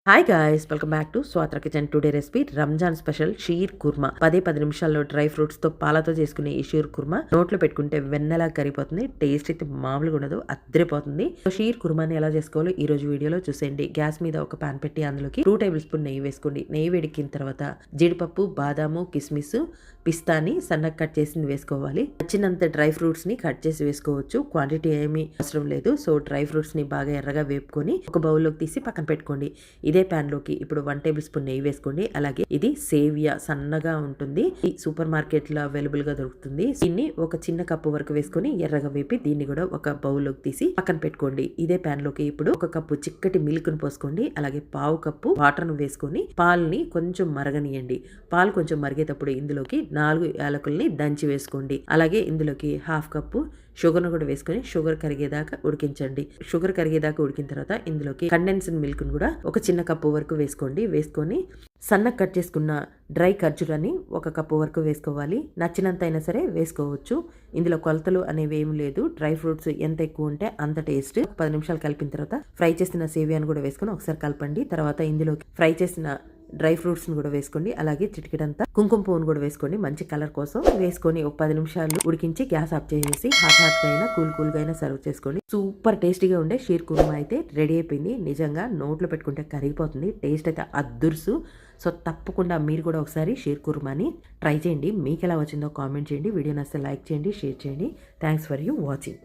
Hi guys, welcome back to Swathra kitchen. Today recipe Ramzan special sheer kurma. 10 నిమిషాల్లో dry fruits తో పాలతో చేసుకునే ఈ షీర్ కుర్మా నోట్లో పెట్టుకుంటే వెన్నెలా కరిగిపోతుంది. టేస్ట్ అయితే మామూలుగా ఉండదు, అద్దరిపోతుంది. షీర్ కుర్మాని ఎలా చేసుకోవాలో ఈ రోజు వీడియోలో చూసేయండి. గ్యాస్ మీద ఒక పాన్ పెట్టి అందులోకి 2 టేబుల్ స్పూన్ నెయ్యి వేసుకోండి. నెయ్యి వేడికిన తర్వాత జీడిపప్పు, బాదాము, కిస్మిస్, పిస్తాని సన్నగా కట్ చేసింది వేసుకోవాలి. నచ్చినంత డ్రై ఫ్రూట్స్ ని కట్ చేసి వేసుకోవచ్చు. క్వాంటిటీ ఏమీ అవసరం లేదు. సో డ్రై ఫ్రూట్స్ ని బాగా ఎర్రగా వేపుకొని ఒక బౌల్లోకి తీసి పక్కన పెట్టుకోండి. ఇదే ప్యాన్ లోకి ఇప్పుడు 1 టేబుల్ స్పూన్ నెయ్యి వేసుకోండి. అలాగే ఇది సేవియా సన్నగా ఉంటుంది. ఈ సూపర్ మార్కెట్ లో అవైలబుల్ గా దొరుకుతుంది. దీన్ని ఒక చిన్న కప్పు వరకు వేసుకొని ఎర్రగా వేపి దీన్ని కూడా ఒక బౌల్లోకి తీసి పక్కన పెట్టుకోండి. ఇదే ప్యాన్ లోకి ఇప్పుడు ఒక కప్పు చిక్కటి మిల్క్ ను పోసుకోండి. అలాగే పావు కప్పు వాటర్ ను వేసుకొని పాలని కొంచెం మరగనియండి. పాలు కొంచెం మరిగేటప్పుడు ఇందులోకి 4 యాలకుల్ని దంచి వేసుకోండి. అలాగే ఇందులోకి హాఫ్ కప్పు షుగర్ను కూడా వేసుకొని షుగర్ కరిగేదాకా ఉడికించండి. షుగర్ కరిగేదాకా ఉడికిన తర్వాత ఇందులోకి కండెన్స్డ్ మిల్క్ ను కూడా ఒక చిన్న కప్పు వరకు వేసుకోండి. వేసుకొని సన్నగా కట్ చేసుకున్న డ్రై ఖర్జూరాన్ని ఒక కప్పు వరకు వేసుకోవాలి. నచ్చినంత అయినా సరే వేసుకోవచ్చు. ఇందులో కొలతలు అనేవి ఏమి లేదు. డ్రై ఫ్రూట్స్ ఎంత ఎక్కువ ఉంటే అంత టేస్ట్. 10 నిమిషాలు కలిపిన తర్వాత ఫ్రై చేసిన సేవియాను కూడా వేసుకొని ఒకసారి కలపండి. తర్వాత ఇందులోకి ఫ్రై చేసిన డ్రై ఫ్రూట్స్ ని కూడా వేసుకోండి. అలాగే చిటికెడంతా కుంకుమ పువ్వును కూడా వేసుకోండి, మంచి కలర్ కోసం. వేసుకొని ఒక 10 నిమిషాలు ఉడికించి గ్యాస్ ఆఫ్ చేసేసి హాట్ గా అయినా కూల్ గా అయినా సర్వ్ చేసుకోండి. సూపర్ టేస్టీగా ఉండే షీర్ కుర్మా అయితే రెడీ అయిపోయింది. నిజంగా నోట్లో పెట్టుకుంటే కరిగిపోతుంది. టేస్ట్ అయితే అద్దుర్సు. సో తప్పకుండా మీరు కూడా ఒకసారి షీర్ కుర్మాని ట్రై చేయండి. మీకు ఎలా వచ్చిందో కామెంట్ చేయండి. వీడియో నచ్చితే లైక్ చేయండి, షేర్ చేయండి. Thanks for you watching.